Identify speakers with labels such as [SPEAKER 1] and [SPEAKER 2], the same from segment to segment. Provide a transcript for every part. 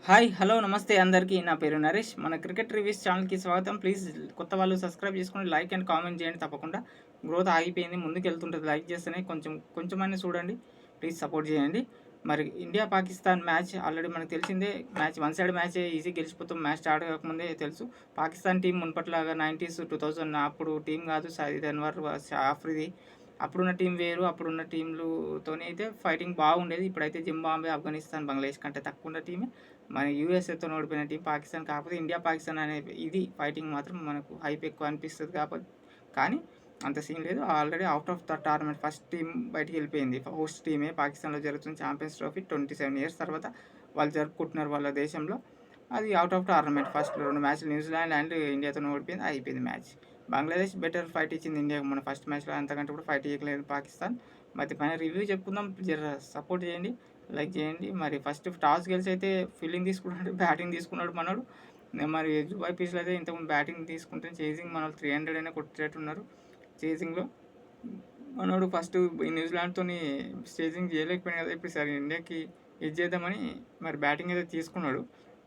[SPEAKER 1] Hi hello నమస్తే అందరికీ. నా పేరు నరేష్. మన క్రికెట్ రివ్యూస్ ఛానల్‌కి స్వాగతం. ప్లీజ్ కొత్త వాళ్ళు సబ్స్క్రైబ్ చేసుకొని లైక్ అండ్ కామెంట్ చేయండి తప్పకుండా. గ్రోత్ ఆగిపోయింది, ముందుకెళ్తుంటది. లైక్ చేస్తేనే కొంచెమైనా చూడండి. ప్లీజ్ సపోర్ట్ చేయండి. మరి ఇండియా పాకిస్తాన్ మ్యాచ్ ఆల్రెడీ మనకు తెలిసిందే. మ్యాచ్ వన్ సైడ్ మ్యాచే, ఈజీ గెలిచిపోతాం. మ్యాచ్ స్టార్ట్ కాకముందే తెలుసు. పాకిస్తాన్ టీం మునుపట్లాగా 90s 2000 అప్పుడు టీం కాదు. సయీద్ అన్వర్, ఆఫ్రిది అప్పుడున్న టీం వేరు. అప్పుడున్న టీంలుతోనే అయితే ఫైటింగ్ బాగుండేది. ఇప్పుడైతే జింబాబ్వే, ఆఫ్ఘనిస్తాన్, బంగ్లాదేశ్ కంటే తక్కువ ఉన్న టీమే మన యూఎస్ఏతో ఓడిపోయిన టీం పాకిస్తాన్. కాకపోతే ఇండియా పాకిస్తాన్ అనే ఇది ఫైటింగ్ మాత్రం మనకు హైప్ ఎక్కువ అనిపిస్తుంది. కాబట్టి కానీ అంత సీన్ లేదు. Already out of the tournament first team బయటికి వెళ్ళిపోయింది. హోస్ట్ టీమే పాకిస్తాన్లో జరుగుతున్న ఛాంపియన్స్ ట్రోఫీ 27 ఇయర్స్ తర్వాత వాళ్ళు జరుపుకుంటున్నారు వాళ్ళ దేశంలో. అది అవుట్ ఆఫ్ టోర్నమెంట్. ఫస్ట్ 2 మ్యాచ్లు న్యూజిలాండ్ అండ్ ఇండియాతో ఓడిపోయింది, అయిపోయింది మ్యాచ్. బంగ్లాదేశ్ బెటర్ ఫైట్ ఇచ్చింది ఇండియాకు మన ఫస్ట్ మ్యాచ్లో. అంతకంటే కూడా ఫైట్ ఇవ్వలేదు పాకిస్తాన్. మరి పైన రివ్యూ చెప్పుకుందాం. జర సపోర్ట్ చేయండి, లైక్ చేయండి. మరి ఫస్ట్ టాస్ గెలిచి అయితే ఫీల్డింగ్ తీసుకున్నాడు, బ్యాటింగ్ తీసుకున్నాడు మనోడు. మరి దుబాయ్ పీస్లో అయితే ఇంతకుముందు బ్యాటింగ్ తీసుకుంటే చేసింగ్ మన 300 అయినా కొట్టేట్టున్నారు చేసింగ్లో. మనోడు ఫస్ట్ ఈ న్యూజిలాండ్తో చేసింగ్ చేయలేకపోయినా కదా, ఇప్పుడు సరే ఇండియాకి ఇది చేద్దామని మరి బ్యాటింగ్ అయితే తీసుకున్నాడు.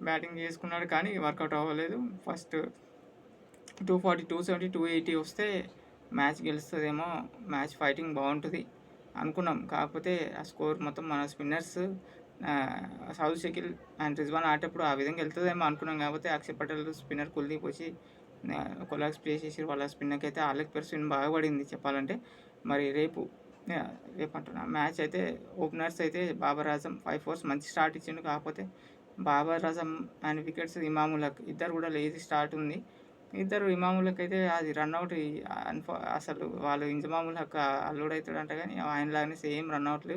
[SPEAKER 1] బ్యాటింగ్ చేసుకున్నాడు కానీ వర్కౌట్ అవ్వలేదు. ఫస్ట్ 240, 270, 280 వస్తే మ్యాచ్ గెలుస్తుందేమో, మ్యాచ్ ఫైటింగ్ బాగుంటుంది అనుకున్నాం. కాకపోతే ఆ స్కోర్ మొత్తం మన spinners Saud Shakeel and Rizwan ఆడేటప్పుడు ఆ విధంగా వెళ్తుందేమో అనుకున్నాం. కాకపోతే అక్షర్ పటేల్ స్పిన్నర్ కుల్దీప్ వచ్చి కొలాక్స్ ప్లే చేసి వాళ్ళ స్పిన్నర్కి అయితే ఆలెక్ పేర్ స్పిన్ బాగా పడింది చెప్పాలంటే. మరి రేపు అంటున్నా మ్యాచ్ అయితే ఓపెనర్స్ అయితే బాబర్ ఆజం 5 4 మంచి స్టార్ట్ ఇచ్చిండు. కాకపోతే బాబర్ ఆజం అండ్ వికెట్స్ ఇమాములక్ ఇద్దరు కూడా లేజీ స్టార్ట్ ఉంది. ఇద్దరు ఇమాములక్ అయితే అది రన్అట్ అసలు వాళ్ళు ఇంజమాములక్ అల్లుడు అవుతాడంట కానీ ఆయనలాగానే సేమ్ రన్అట్లు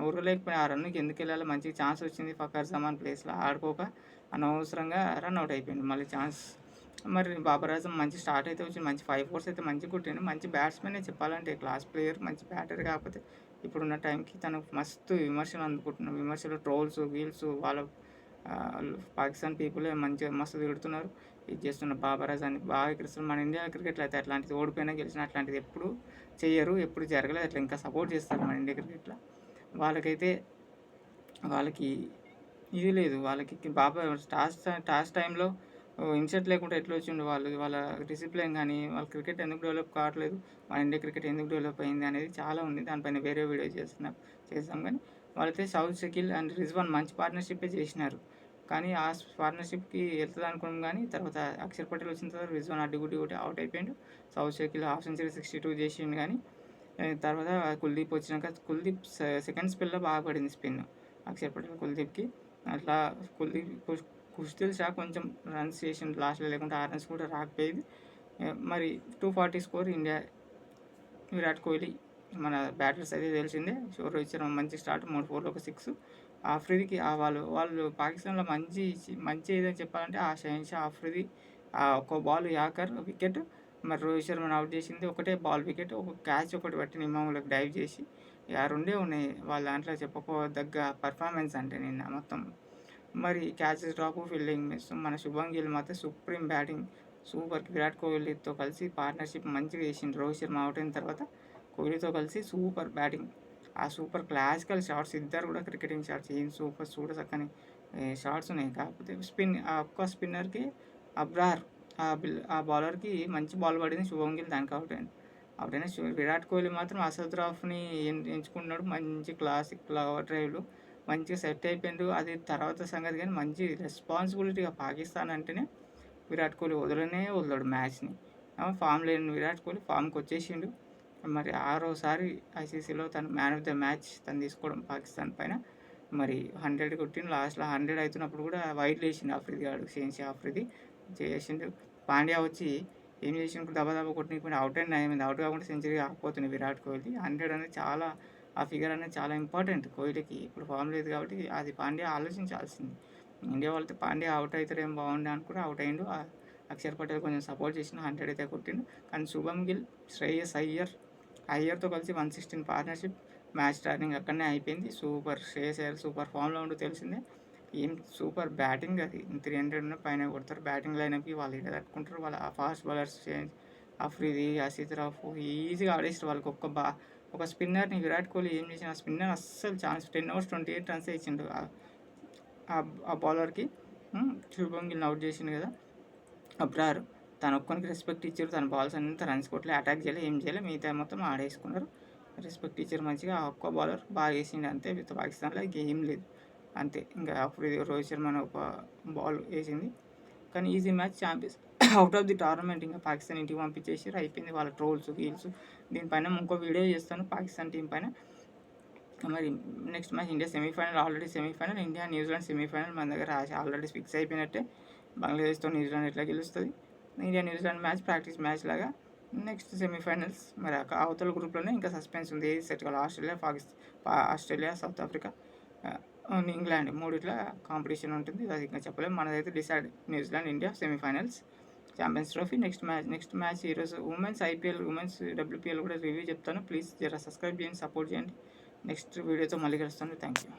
[SPEAKER 1] ఉరకలేకపోయినా. ఆ రన్కి ఎందుకు వెళ్ళాలి, మంచి ఛాన్స్ వచ్చింది ఫకర్ జమాన్ ప్లేస్లో ఆడుకోక అనవసరంగా రన్అట్ అయిపోయింది మళ్ళీ ఛాన్స్. మరి బాబర్ ఆజం మంచి స్టార్ట్ అయితే వచ్చింది, మంచి 5 4 అయితే మంచి కొట్టిండు. మంచి బ్యాట్స్మెన్ చెప్పాలంటే, క్లాస్ ప్లేయర్, మంచి బ్యాటర్. కాకపోతే ఇప్పుడున్న టైంకి తను మస్తు విమర్శలు అందుకుంటున్నాడు. విమర్శలు, ట్రోల్స్, వీల్స్ వాళ్ళ పాకిస్తాన్ పీపులే మంచిగా మస్తు తిడుతున్నారు. ఇది చేస్తున్న బాబర్ ఆజాన్ని బాగా ఎక్కిరిస్తున్నారు. మన ఇండియా క్రికెట్లో అయితే అట్లాంటిది ఓడిపోయినా గెలిచినా అట్లాంటిది ఎప్పుడు చెయ్యరు, ఎప్పుడు జరగలేదు. అట్లా ఇంకా సపోర్ట్ చేస్తారు మన ఇండియా క్రికెట్లో. వాళ్ళకి ఇది లేదు. వాళ్ళకి టాస్ టైంలో ఇన్సెట్ లేకుండా ఎట్లా వచ్చిండు వాళ్ళ డిసిప్లిన్ కానీ వాళ్ళ క్రికెట్ ఎందుకు డెవలప్ కావట్లేదు, మన ఇండియా క్రికెట్ ఎందుకు డెవలప్ అయింది అనేది చాలా ఉంది. దానిపైన వేరే వీడియో చేస్తాం కానీ వాళ్ళైతే సౌద్ షకీల్ అండ్ రిజ్వాన్ మంచి పార్ట్నర్షిప్పే చేసినారు. కానీ ఆ పార్ట్నర్షిప్కి వెళ్తుంది అనుకున్నాం. కానీ తర్వాత అక్షర్ పటేల్ వచ్చిన తర్వాత రిజ్వాన్ అడ్డుగుడ్డి ఒకటి అవుట్ అయిపోయిండు. సౌద్ షకీల్ హాఫ్ సెంచరీ 62 చేసిండు. కానీ తర్వాత కుల్దీప్ వచ్చినాక కుల్దీప్ సెకండ్ స్పెల్లో బాగా పడింది స్పిన్ అక్షర్ పటేల్ కుల్దీప్కి. అట్లా కుల్దీప్ కుస్తీల్ షా కొంచెం రన్స్ చేసిండు లాస్ట్లో, లేకుంటే 6 రన్స్ కూడా రాకపోయేది. మరి 240 స్కోర్ ఇండియా. విరాట్ కోహ్లీ మన బ్యాటర్స్ అయితే తెలిసిందే. రోహిత్ శర్మ మంచి స్టార్ట్, 3 4 ఒక 6. ఆఫ్రిదికి వాళ్ళు పాకిస్తాన్లో మంచి ఏదైనా చెప్పాలంటే ఆ షహీన్ షా ఆఫ్రిది ఒక బాల్ యాకర్ వికెట్. మరి రోహిత్ శర్మను అవుట్ చేసింది ఒకటే బాల్ వికెట్, ఒక క్యాచ్ ఒకటి పట్టిన ఇమాములకు డైవ్ చేసి. ఆ రెండే ఉన్నాయి వాళ్ళ దాంట్లో చెప్పుకోదగ్గ పర్ఫార్మెన్స్ అంటే నిన్న మొత్తం. మరి క్యాచెస్ డ్రాప్, ఫీల్డింగ్ మిస్. మన శుభం గిల్ మాత్రం సుప్రీం బ్యాటింగ్, సూపర్. విరాట్ కోహ్లీతో కలిసి పార్ట్నర్షిప్ మంచిగా చేసిండు. రోహిత్ శర్మ అవుట్ అయిన తర్వాత కోహ్లీతో కలిసి సూపర్ బ్యాటింగ్. ఆ సూపర్ క్లాసికల్ షాట్స్, ఇద్దరు కూడా క్రికెటింగ్ షాట్స్ ఏం సూపర్ చూడచక్కని షాట్స్ ఉన్నాయి. కాకపోతే ఆ ఒక్క స్పిన్నర్కి అబ్రార్ ఆ బౌలర్కి మంచి బాల్ పడింది. శుభం గిల్ దానికి అవుట్ అయినా. విరాట్ కోహ్లీ మాత్రం అసద్రాఫ్ని ఎంచుకున్నాడు. మంచి క్లాసిక్ లవర్ డ్రైవ్లు మంచిగా సెట్ అయిపోయిండు. అది తర్వాత సంగతి. కానీ మంచి రెస్పాన్సిబిలిటీగా పాకిస్తాన్ అంటేనే విరాట్ కోహ్లీ వదలడు మ్యాచ్ని. ఫామ్ లేని విరాట్ కోహ్లీ ఫామ్కి వచ్చేసిండు. మరి 6వసారి ఐసీసీలో తను మ్యాన్ ఆఫ్ ద మ్యాచ్ తను తీసుకోవడం పాకిస్తాన్ పైన. మరి 100 కొట్టిండు. లాస్ట్లో 100 అవుతున్నప్పుడు కూడా వైడ్ వేసిండు ఆఫ్రిది గాడు, షేన్షా ఆఫ్రిది చేసిండు. పాండ్యా వచ్చి ఏం చేసిండు, దబా కొట్టిన అవుట్ అయిన నయమైంది. అవుట్ కాకుండా సెంచరీ ఆగిపోతుంది విరాట్ కోహ్లీ. 100 అనేది చాలా, ఆ ఫిగర్ అనేది చాలా ఇంపార్టెంట్ కోహ్లీకి. ఇప్పుడు ఫామ్ లేదు కాబట్టి అది పాండ్యా ఆలోచించాల్సింది. ఇండియా వాళ్ళతో పాండ్యా అవుట్ అవుతారు ఏం బాగుండే అనుకుంటే అవుట్ అయ్యిండు. అక్షర్ పటేల్ కొంచెం సపోర్ట్ చేసిన 100 అయితే కొట్టిండు. కానీ శుభం గిల్, శ్రేయస్ అయ్యర్తో కలిసి 116 పార్ట్నర్షిప్. మ్యాచ్ స్టార్టింగ్ అక్కడనే అయిపోయింది. సూపర్. శ్రేయస్ అయ్యర్ సూపర్ ఫామ్లో ఉంటూ తెలిసిందే. ఏం సూపర్ బ్యాటింగ్, అది 300 పైన కొడతారు. బ్యాటింగ్ లైనప్కి వాళ్ళు ఇట్లా తట్టుకుంటారు. వాళ్ళ ఫాస్ట్ బౌలర్స్ అఫ్రీది, ఆసిఫ్ రాఫ్ ఈజీగా ఆడేస్తారు. వాళ్ళకి ఒక స్పిన్నర్ని విరాట్ కోహ్లీ ఏం చేసిన, ఆ స్పిన్నర్ అస్సలు ఛాన్స్ 10 overs 28 రన్స్ ఇచ్చిండు. ఆ బౌలర్కి శుభం గిల్ని అవుట్ చేసిండు కదా, అబ్రార్ తను ఒక్కనికి రెస్పెక్ట్ ఇచ్చారు. తన బాల్స్ అంతా రన్స్ కొట్టలే, అటాక్ చేయలే, ఏం చేయలే, మిగతా మొత్తం ఆడేసుకున్నారు. రెస్పెక్ట్ ఇచ్చారు మంచిగా. ఆ ఒక్క బౌలర్ బాగా వేసిండు అంతే. విత్ పాకిస్తాన్లో ఏం లేదు అంతే. ఇంకా అప్పుడు ఇది రోహిత్ శర్మ ఒక బాల్ వేసింది. కానీ easy match, champions out of the tournament. ఇంకా పాకిస్తాన్ ఇంటికి పంపించేసారు, అయిపోయింది వాళ్ళ ట్రోల్స్ గీల్స్. దీనిపైన ఇంకో వీడియో చేస్తాను పాకిస్తాన్ టీం పైన. మరి next match India semifinal, already semifinal. India New Zealand semifinal మన దగ్గర ఆల్రెడీ ఫిక్స్ అయిపోయినట్టే. బంగ్లాదేశ్తో న్యూజిలాండ్ ఎట్లా గెలుస్తుంది. India New Zealand match practice match లాగా. నెక్స్ట్ సెమీఫైనల్స్ మరి అవతల గ్రూప్లోనే ఇంకా సస్పెన్స్ ఉంది. ఏది సెట్ కావాలి, ఆస్ట్రేలియా, సౌత్ ఆఫ్రికా, ఇంగ్లాండ్, మూడిట్లా కాంపిటీషన్ ఉంటుంది. అది ఇంకా చెప్పలేము. మనదైతే decide New Zealand, India semifinals, Champions Trophy. Next match ఈరోజు ఉమెన్స్ ఐపీఎల్, ఉమెన్స్ WPL కూడా రివ్యూ చెప్తాను. ప్లీజ్ జర సబ్స్క్రైబ్ చేయండి, సపోర్ట్ చేయండి. నెక్స్ట్ వీడియోతో మళ్ళీ కలుస్తాను. Thank you.